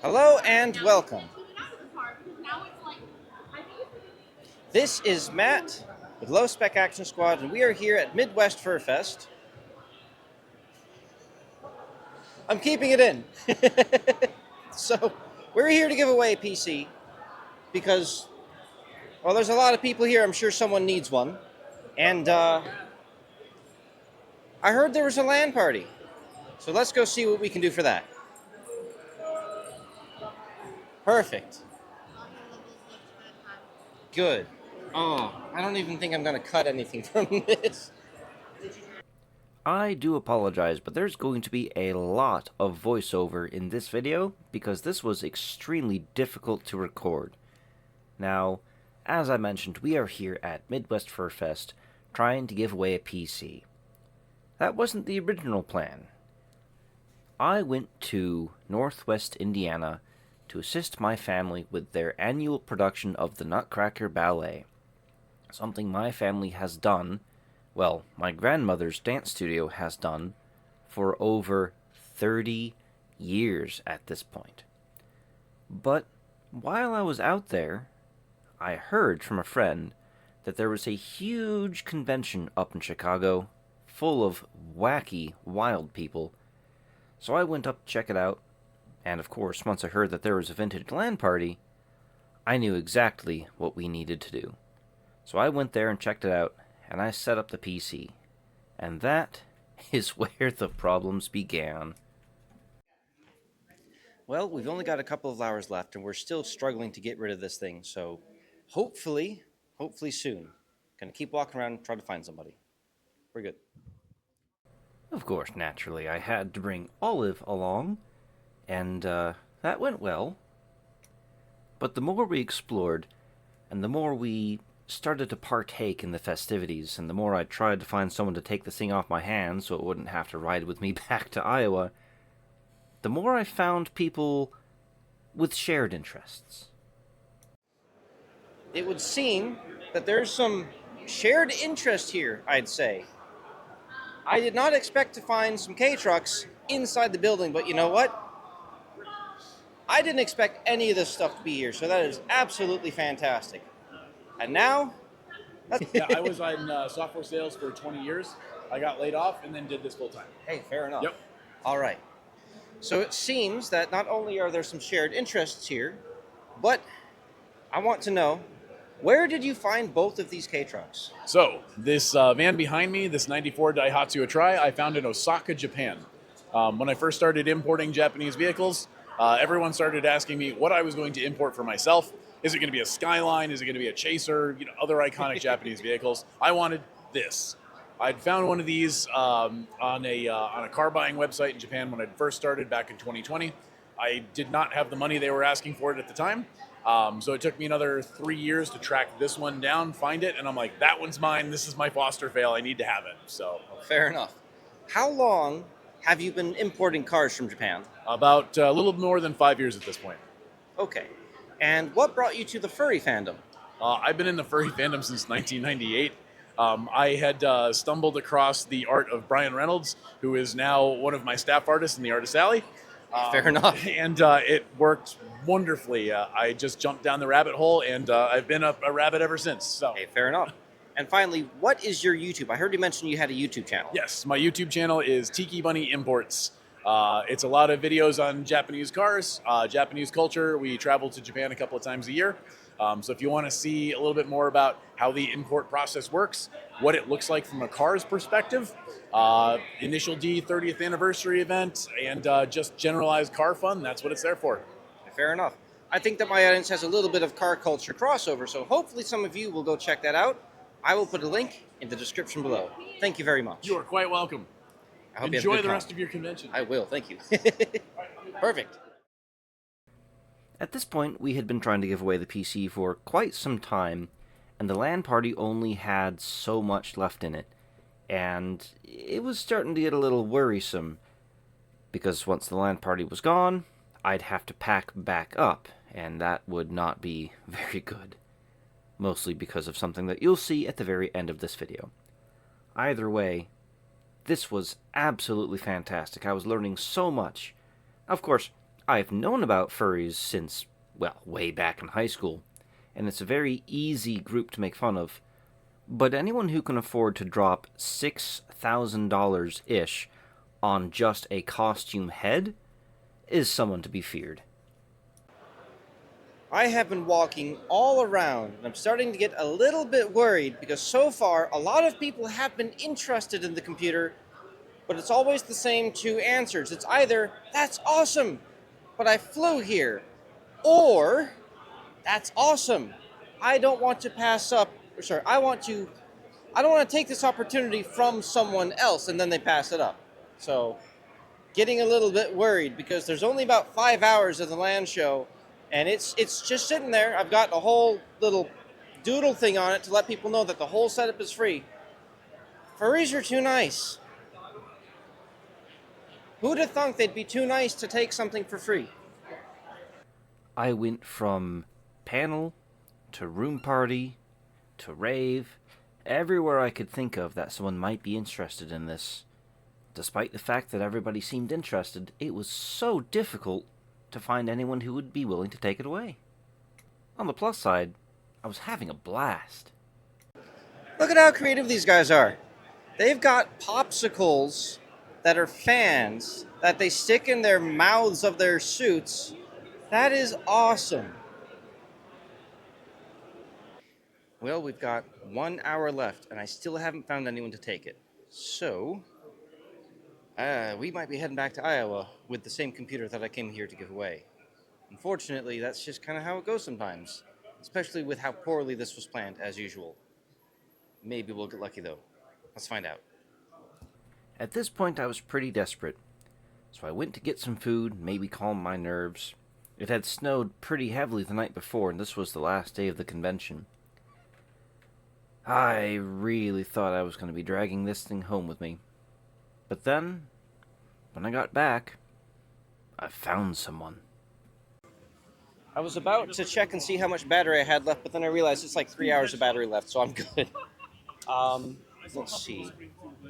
Hello and welcome. This is Matt with Low Spec Action Squad, and we are here at Midwest Fur Fest. I'm keeping it in. So, we're here to give away a PC because, well, there's a lot of people here. I'm sure someone needs one. And I heard there was a LAN party. So let's go see what we can do for that. Perfect. Good. Oh, I don't even think I'm going to cut anything from this. I do apologize, but there's going to be a lot of voiceover in this video because this was extremely difficult to record. Now, as I mentioned, we are here at Midwest Fur Fest trying to give away a PC. That wasn't the original plan. I went to Northwest Indiana to assist my family with their annual production of the Nutcracker Ballet, something my family has done, well, my grandmother's dance studio has done, for over 30 years at this point. But while I was out there, I heard from a friend that there was a huge convention up in Chicago full of wacky, wild people. So I went up to check it out, and of course, once I heard that there was a vintage LAN party, I knew exactly what we needed to do. So I went there and checked it out, and I set up the PC. And that is where the problems began. Well, we've only got a couple of hours left, and we're still struggling to get rid of this thing. So hopefully soon. Gonna keep walking around and try to find somebody. We're good. Of course, naturally, I had to bring Olive along, and that went well. But the more we explored, and the more we started to partake in the festivities, and the more I tried to find someone to take the thing off my hands so it wouldn't have to ride with me back to Iowa, the more I found people with shared interests. It would seem that there's some shared interest here, I'd say. I did not expect to find some K-trucks inside the building, but you know what? I didn't expect any of this stuff to be here, so that is absolutely fantastic. And now, Yeah, I was in software sales for 20 years. I got laid off and then did this full time. Hey, fair enough. Yep. All right. So it seems that not only are there some shared interests here, but I want to know, where did you find both of these K-trucks? So this van behind me, this 94 Daihatsu Atrai, I found in Osaka, Japan. When I first started importing Japanese vehicles, everyone started asking me what I was going to import for myself. Is it going to be a Skyline? Is it going to be a Chaser? You know, other iconic Japanese vehicles. I wanted this. I'd found one of these on a car buying website in Japan when I first started back in 2020. I did not have the money they were asking for it at the time. So it took me another 3 years to track this one down, find it, and I'm like, that one's mine. This is my foster fail. I need to have it. So Fair enough. How long have you been importing cars from Japan? about a little more than 5 years at this point. Okay. And what brought you to the furry fandom? I've been in the furry fandom since 1998. I had stumbled across the art of Brian Reynolds, who is now one of my staff artists in the Artist Alley. Fair enough. And it worked wonderfully. I just jumped down the rabbit hole, and I've been a rabbit ever since. So, Hey, fair enough. And finally, what is your YouTube? I heard you mention you had a YouTube channel. yes, my YouTube channel is Tiki Bunny Imports. It's a lot of videos on Japanese cars, Japanese culture. We travel to Japan a couple of times a year. So if you want to see a little bit more about how the import process works, what it looks like from a car's perspective, Initial D 30th anniversary event, and just generalized car fun, that's what it's there for. Fair enough. I think that my audience has a little bit of car culture crossover, so hopefully some of you will go check that out. I will put a link in the description below. Thank you very much. You are quite welcome. I hope you have a Enjoy good the time. rest of your convention. I will, thank you. Perfect. At this point, we had been trying to give away the PC for quite some time, and the LAN party only had so much left in it, and it was starting to get a little worrisome, because once the LAN party was gone, I'd have to pack back up, and that would not be very good. Mostly because of something that you'll see at the very end of this video. Either way, this was absolutely fantastic. I was learning so much. Of course, I've known about furries since, well, way back in high school, and it's a very easy group to make fun of. But anyone who can afford to drop $6,000-ish on just a costume head is someone to be feared. I have been walking all around, and I'm starting to get a little bit worried because so far a lot of people have been interested in the computer, but it's always the same two answers. It's either, that's awesome, but I flew here, or that's awesome. I don't want to pass up, or sorry, I don't want to take this opportunity from someone else, and then they pass it up. So, getting a little bit worried because there's only about 5 hours of the land show, and it's just sitting there. I've got a whole little doodle thing on it to let people know that the whole setup is free. Furries are too nice. Who'd have thunk they'd be too nice to take something for free? I went from panel to room party to rave, everywhere I could think of that someone might be interested in this. Despite the fact that everybody seemed interested, it was so difficult to find anyone who would be willing to take it away. On the plus side, I was having a blast. Look at how creative these guys are. They've got popsicles that are fans that they stick in their mouths of their suits. That is awesome. Well, we've got 1 hour left, and I still haven't found anyone to take it. So, we might be heading back to Iowa with the same computer that I came here to give away. Unfortunately, that's just kind of how it goes sometimes, especially with how poorly this was planned, as usual. Maybe we'll get lucky, though. Let's find out. At this point, I was pretty desperate, so I went to get some food, maybe calm my nerves. It had snowed pretty heavily the night before, and this was the last day of the convention. I really thought I was going to be dragging this thing home with me. But then, when I got back, I found someone. I was about to check and see how much battery I had left, but then I realized it's like 3 hours of battery left, so I'm good. Let's see.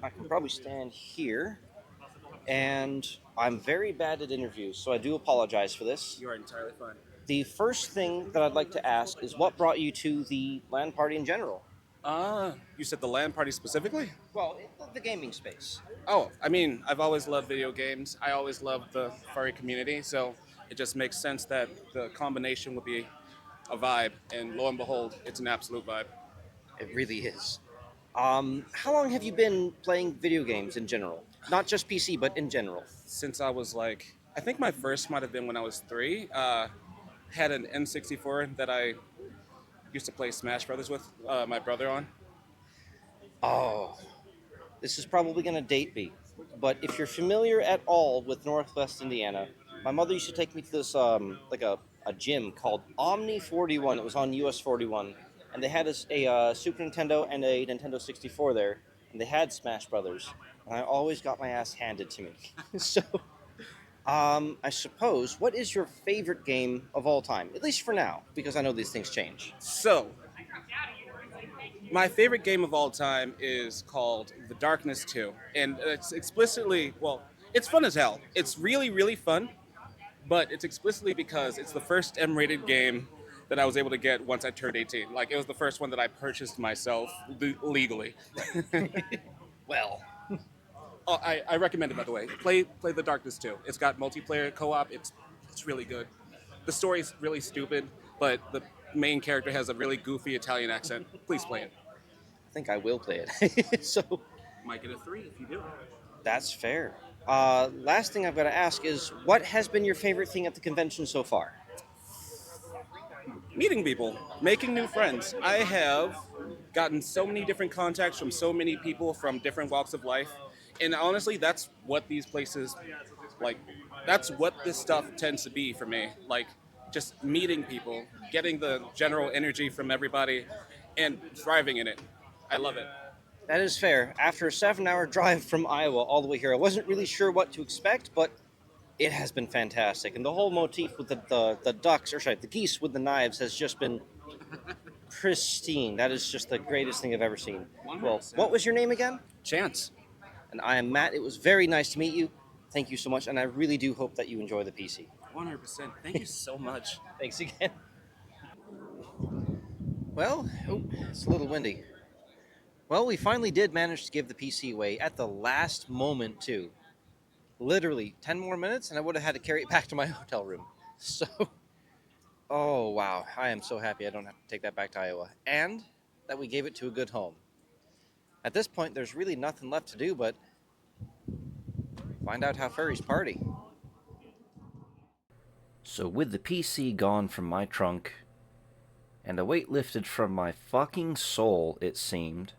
I can probably stand here. And I'm very bad at interviews, so I do apologize for this. You are entirely fine. The first thing that I'd like to ask is what brought you to the LAN party in general? You said the LAN party specifically? Well, the gaming space. Oh, I mean, I've always loved video games. I always loved the furry community, so it just makes sense that the combination would be a vibe, and lo and behold, it's an absolute vibe. It really is. How long have you been playing video games in general? Not just PC, but in general. Since I was like, I think my first might have been when I was 3. Had an N64 that I used to play Smash Brothers with my brother on. Oh, this is probably going to date me, but if you're familiar at all with Northwest Indiana, my mother used to take me to this like a gym called Omni 41. It was on US 41, and they had a Super Nintendo and a Nintendo 64 there, and they had Smash Brothers, and I always got my ass handed to me. So, I suppose, what is your favorite game of all time? At least for now, because I know these things change. So, my favorite game of all time is called The Darkness 2. And it's explicitly, well, it's fun as hell. It's really, really fun. But it's explicitly because it's the first M-rated game that I was able to get once I turned 18. Like, it was the first one that I purchased myself legally. Well, Oh, I recommend it, by the way. Play The Darkness 2. It's got multiplayer co-op. It's really good. The story's really stupid, but the main character has a really goofy Italian accent. Please play it. I think I will play it. So, Might get a 3 if you do. that's fair. Last thing I've got to ask is, what has been your favorite thing at the convention so far? Meeting people, making new friends. I have gotten so many different contacts from so many people from different walks of life. And honestly, that's what these places, like, that's what this stuff tends to be for me. Like, just meeting people, getting the general energy from everybody, and thriving in it. I love it. That is fair. After a 7-hour drive from Iowa all the way here, I wasn't really sure what to expect, but it has been fantastic. And the whole motif with the ducks, or sorry, the geese with the knives has just been pristine. That is just the greatest thing I've ever seen. Well, what was your name again? Chance. And I am Matt. It was very nice to meet you. Thank you so much, and I really do hope that you enjoy the PC. 100%. Thank you so much. Thanks again. Well, oh, it's a little windy. Well, we finally did manage to give the PC away at the last moment, too. Literally 10 more minutes, and I would have had to carry it back to my hotel room. So, oh, wow. I am so happy I don't have to take that back to Iowa. And that we gave it to a good home. At this point, there's really nothing left to do but find out how furries party. So with the PC gone from my trunk, and a weight lifted from my fucking soul, it seemed,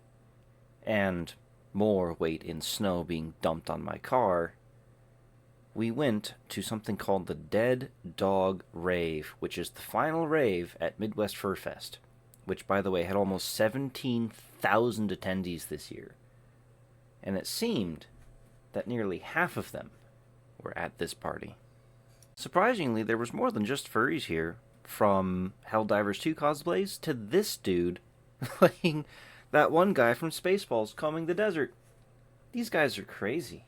and more weight in snow being dumped on my car, we went to something called the Dead Dog Rave, which is the final rave at Midwest Fur Fest, which, by the way, had almost 17,000 attendees this year. And it seemed that nearly half of them were at this party. Surprisingly, there was more than just furries here, from Helldivers 2 cosplays to this dude playing that one guy from Spaceballs combing the desert. These guys are crazy.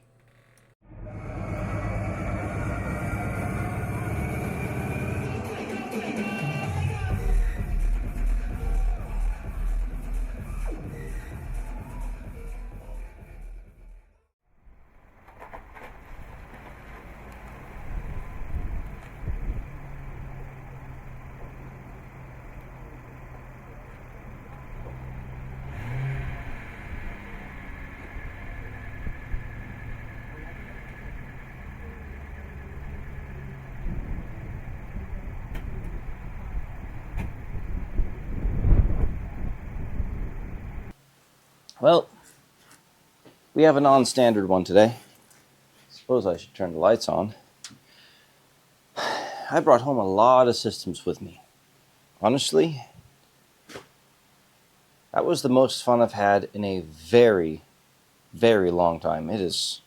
Well, we have a non-standard one today. Suppose I should turn the lights on. I brought home a lot of systems with me. Honestly, that was the most fun I've had in a very, very long time. It is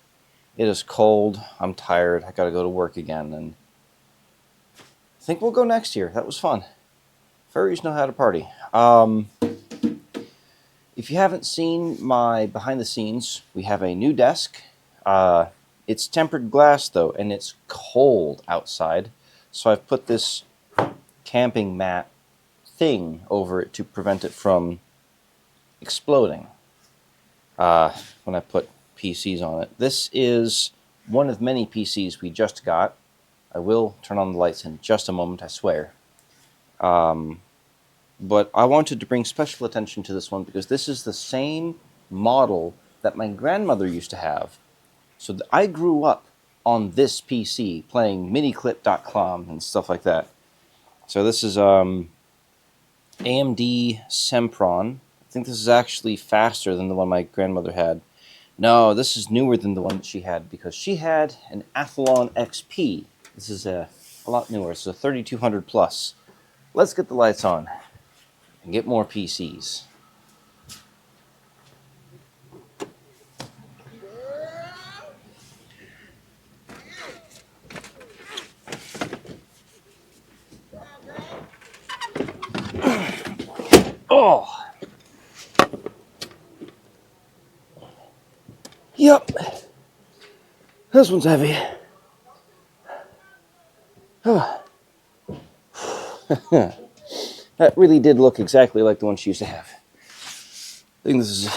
cold. I'm tired. I gotta go to work again, and I think we'll go next year. That was fun. Furries know how to party. If you haven't seen my behind the scenes, we have a new desk. It's tempered glass though, and it's cold outside. So I've put this camping mat thing over it to prevent it from exploding when I put PCs on it. This is one of many PCs we just got. I will turn on the lights in just a moment, I swear. But I wanted to bring special attention to this one because this is the same model that my grandmother used to have. So I grew up on this PC playing miniclip.com and stuff like that. So this is AMD Sempron. I think this is actually faster than the one my grandmother had. No, this is newer than the one that she had because she had an Athlon XP. This is a lot newer. It's a 3200 plus. Let's get the lights on and get more PCs. Oh! Yep. This one's heavy. Oh. That really did look exactly like the one she used to have. I think this is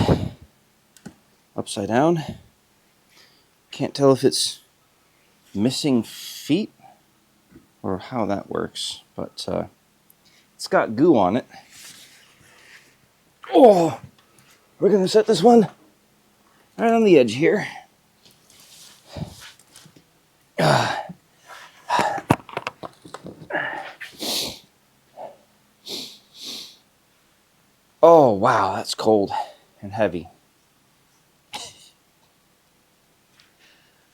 upside down. Can't tell if it's missing feet or how that works, but it's got goo on it. Oh, we're gonna set this one right on the edge here. Oh, wow, that's cold and heavy.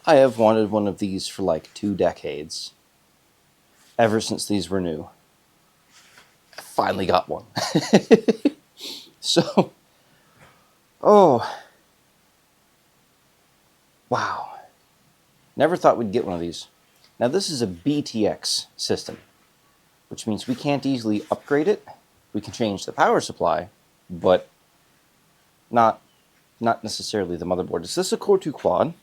I have wanted one of these for like 2 decades. Ever since these were new. I finally got one. So, oh, wow. Never thought we'd get one of these. Now this is a BTX system, which means we can't easily upgrade it. We can change the power supply, but not necessarily the motherboard. Is this a Core 2 quad?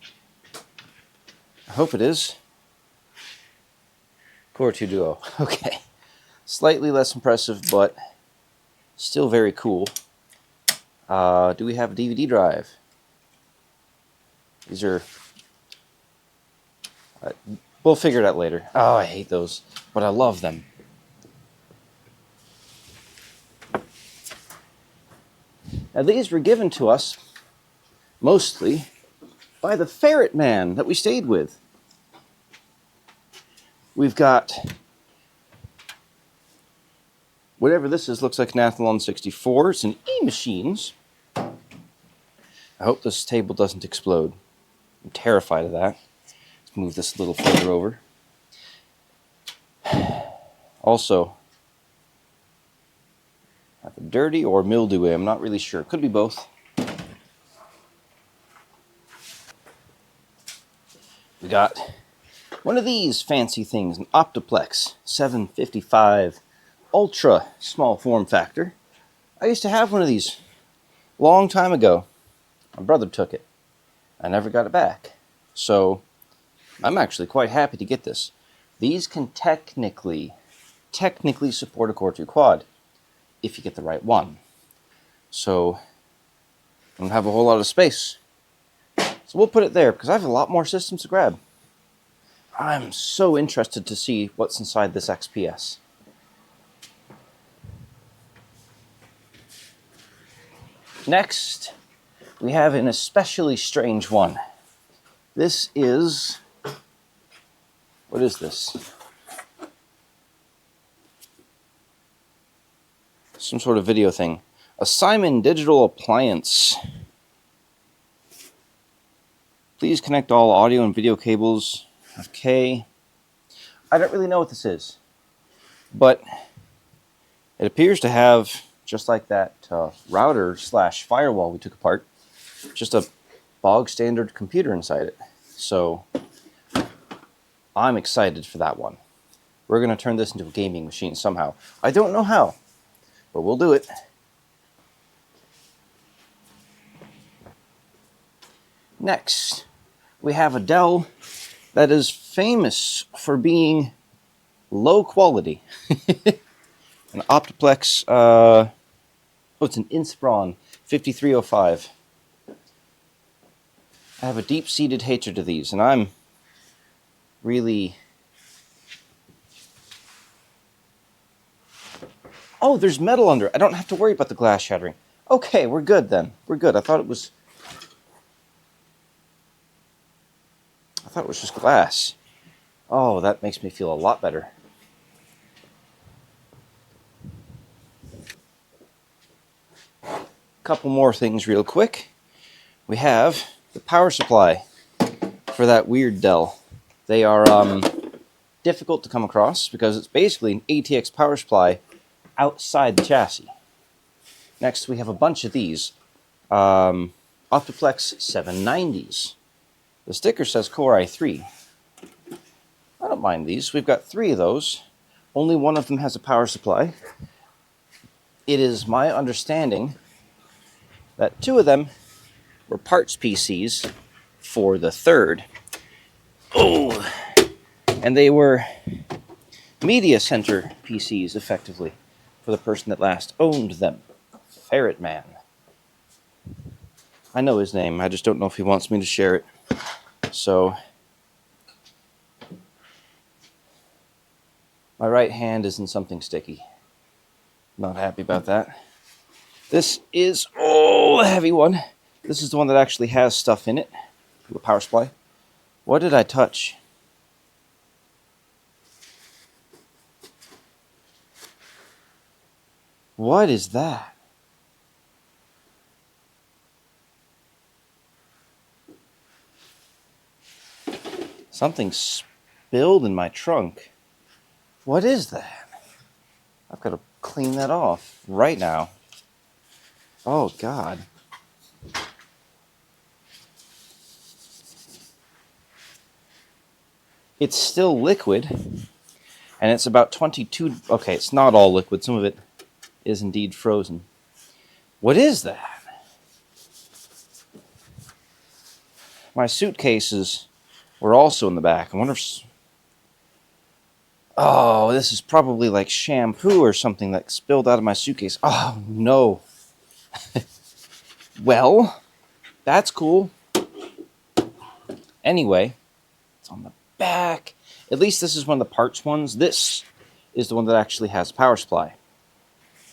I hope it is. Core 2 Duo. Okay. Slightly less impressive, but still very cool. Do we have a DVD drive? These are... we'll figure it out later. Oh, I hate those, but I love them. Now, these were given to us mostly by the ferret man that we stayed with. We've got whatever this is, looks like an Athlon 64. It's an E-Machines. I hope this table doesn't explode. I'm terrified of that. Let's move this a little further over. Also, either dirty or mildewy, I'm not really sure. Could be both. We got one of these fancy things, an Optiplex 755 Ultra small form factor. I used to have one of these a long time ago. My brother took it. I never got it back. So I'm actually quite happy to get this. These can technically support a Core 2 quad if you get the right one. So I don't have a whole lot of space. So we'll put it there because I have a lot more systems to grab. I'm so interested to see what's inside this XPS. Next, we have an especially strange one. This is... what is this? Some sort of video thing. A Simon digital appliance. Please connect all audio and video cables. Okay. I don't really know what this is, but it appears to have, just like that router / firewall we took apart, just a bog standard computer inside it. So I'm excited for that one. We're going to turn this into a gaming machine somehow. I don't know how, but we'll do it. Next, we have a Dell that is famous for being low quality. An Optiplex, it's an Inspiron 5305. I have a deep-seated hatred to these, and I'm really... oh, there's metal under it. I don't have to worry about the glass shattering. Okay, we're good then. We're good. I thought it was just glass. Oh, that makes me feel a lot better. Couple more things real quick. We have the power supply for that weird Dell. They are difficult to come across because it's basically an ATX power supply outside the chassis. Next, we have a bunch of these Optiplex 790s. The sticker says Core i3. I don't mind these. We've got 3 of those. Only one of them has a power supply. It is my understanding that 2 of them were parts PCs for the 3rd. Oh! And they were media center PCs, effectively, for the person that last owned them. Ferret Man. I know his name, I just don't know if he wants me to share it. So, my right hand is in something sticky. Not happy about that. This is, a heavy one. This is the one that actually has stuff in it. The power supply. What did I touch? What is that? Something spilled in my trunk. What is that? I've got to clean that off right now. Oh, God. It's still liquid, and it's about 22... okay, it's not all liquid. Some of it is indeed frozen. What is that? My suitcases were also in the back. I wonder if... Oh, this is probably like shampoo or something that spilled out of my suitcase. Oh, no. Well, that's cool. Anyway, it's on the back. At least this is one of the parts ones. This is the one that actually has a power supply.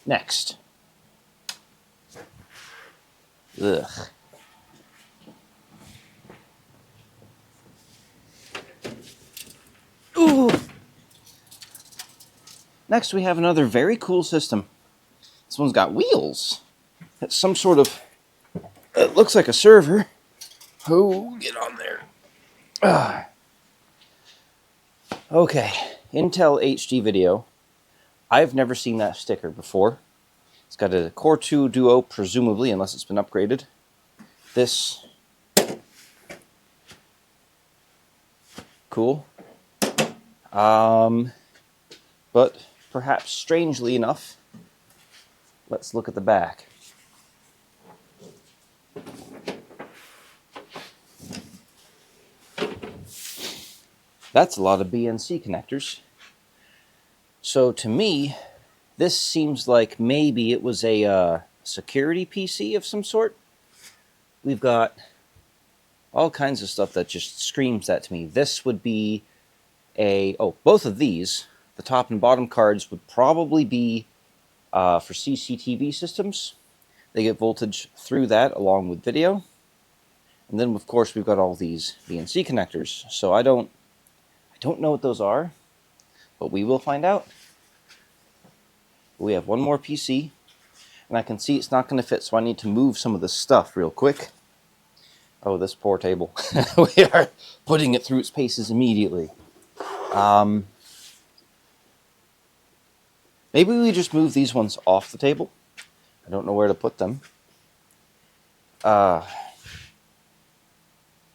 Next. Ugh. Ooh. Next, we have another very cool system. This one's got wheels. It's some sort of... It looks like a server. Oh, get on there. Okay, Intel HD video. I've never seen that sticker before. It's got a Core 2 Duo, presumably, unless it's been upgraded. This. Cool. But perhaps strangely enough, let's look at the back. That's a lot of BNC connectors. So to me, this seems like maybe it was a security PC of some sort. We've got all kinds of stuff that just screams that to me. This would be both of these, the top and bottom cards, would probably be for CCTV systems. They get voltage through that along with video. And then, of course, we've got all these BNC connectors. So I don't know what those are, but we will find out. We have one more PC, and I can see it's not going to fit, so I need to move some of this stuff real quick. Oh, this poor table. We are putting it through its paces immediately. Maybe we just move these ones off the table. I don't know where to put them.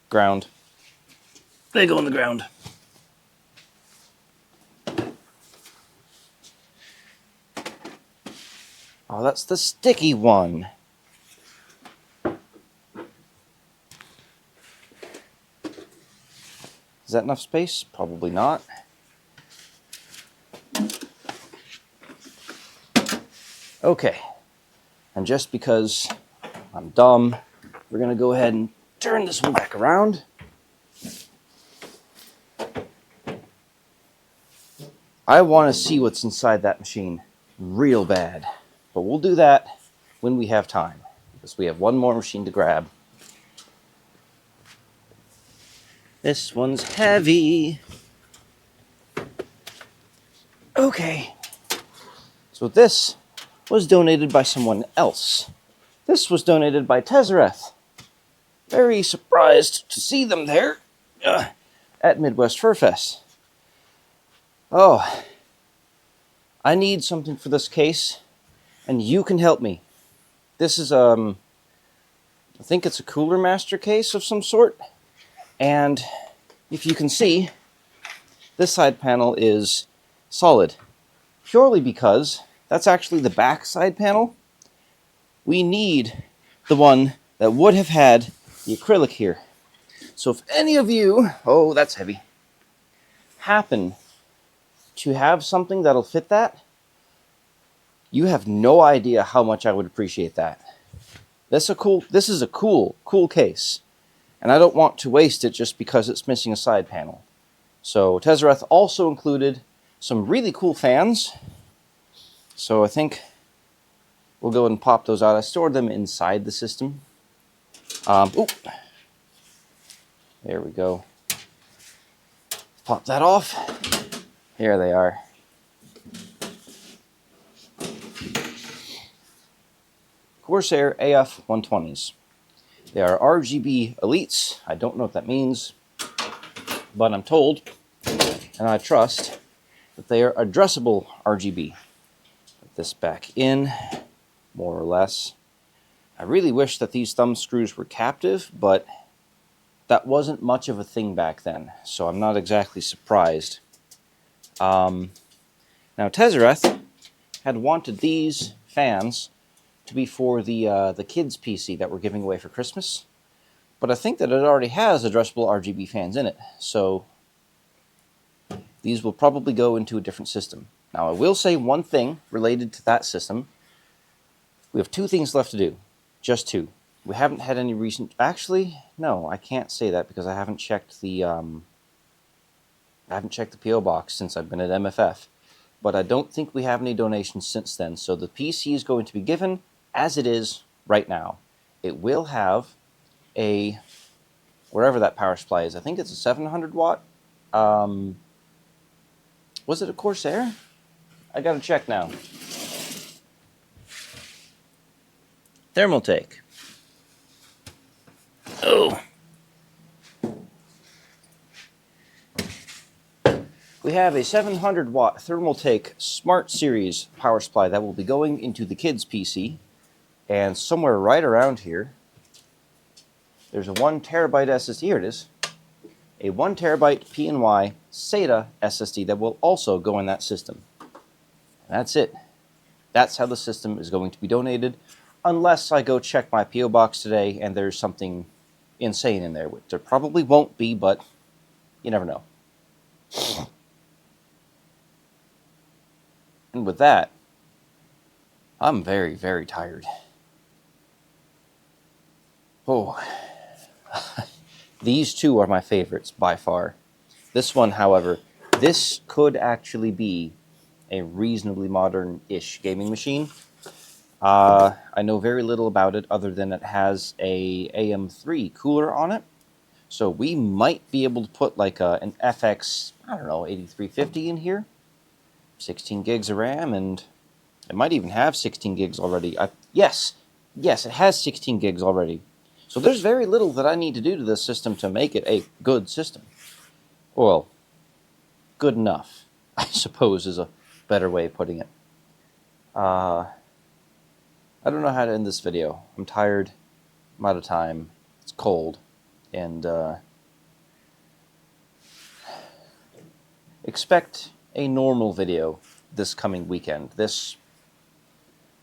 Ground. They go on the ground. Oh, that's the sticky one. Is that enough space? Probably not. Okay. And just because I'm dumb, we're going to go ahead and turn this one back around. I want to see what's inside that machine real bad. But we'll do that when we have time, because we have one more machine to grab. This one's heavy. Okay. So this was donated by someone else. This was donated by Tezzereth. Very surprised to see them there at Midwest Fur Fest. Oh, I need something for this case, and you can help me. This is, I think it's a Cooler Master case of some sort. And if you can see, this side panel is solid. Purely because that's actually the back side panel. We need the one that would have had the acrylic here. So if any of you, oh, that's heavy, happen to have something that'll fit that, you have no idea how much I would appreciate that. This is a cool case. And I don't want to waste it just because it's missing a side panel. So Tezzereth also included some really cool fans. So I think we'll go and pop those out. I stored them inside the system. There we go. Pop that off. Here they are. Corsair AF 120s. They are RGB Elites. I don't know what that means, but I'm told, and I trust, that they are addressable RGB. Put this back in, more or less. I really wish that these thumb screws were captive, but that wasn't much of a thing back then, so I'm not exactly surprised. Now, Tezzereth had wanted these fans to be for the kids' PC that we're giving away for Christmas, but I think that it already has addressable RGB fans in it, so these will probably go into a different system. Now, I will say one thing related to that system. We have 2 things left to do. Just 2. We haven't had any recent... Actually, no, I can't say that because I haven't checked the P.O. box since I've been at MFF. But I don't think we have any donations since then. So the PC is going to be given as it is right now. It will have a... wherever that power supply is. I think it's a 700 watt. Was it a Corsair? I gotta check now. Thermaltake. Oh. We have a 700 watt Thermaltake Smart Series power supply that will be going into the kids' PC. And somewhere right around here, there's a 1 terabyte SSD. Here it is. A 1 terabyte PNY SATA SSD that will also go in that system. And that's it. That's how the system is going to be donated, unless I go check my P.O. box today and there's something insane in there, which there probably won't be, but you never know. And with that, I'm very, very tired. Oh. These 2 are my favorites by far. This one, however, this could actually be a reasonably modern-ish gaming machine. I know very little about it other than it has a AM3 cooler on it. So we might be able to put like an FX, I don't know, 8350 in here. 16 gigs of RAM, and it might even have 16 gigs already. Yes, it has 16 gigs already. So there's very little that I need to do to this system to make it a good system. Well, good enough, I suppose, is a better way of putting it. I don't know how to end this video. I'm tired. I'm out of time. It's cold. And expect a normal video this coming weekend.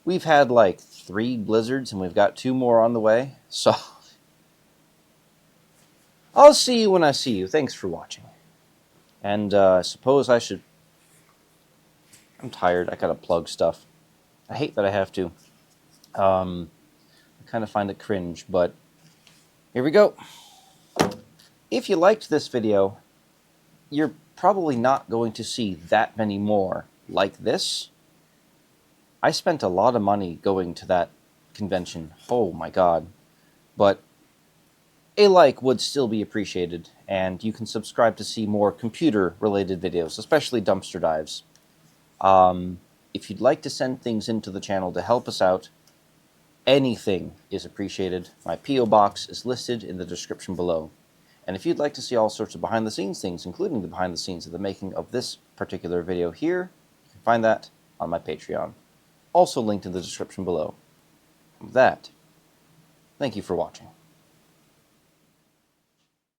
We've had like 3 blizzards and we've got 2 more on the way. So I'll see you when I see you. Thanks for watching. And I suppose I should... I'm tired. I gotta plug stuff. I hate that I have to. I kind of find it cringe, but here we go. If you liked this video, you're probably not going to see that many more like this. I spent a lot of money going to that convention. Oh my god. But a like would still be appreciated, and you can subscribe to see more computer-related videos, especially dumpster dives. If you'd like to send things into the channel to help us out, anything is appreciated. My P.O. box is listed in the description below. And if you'd like to see all sorts of behind-the-scenes things, including the behind-the-scenes of the making of this particular video here, you can find that on my Patreon. Also linked in the description below. With that, thank you for watching.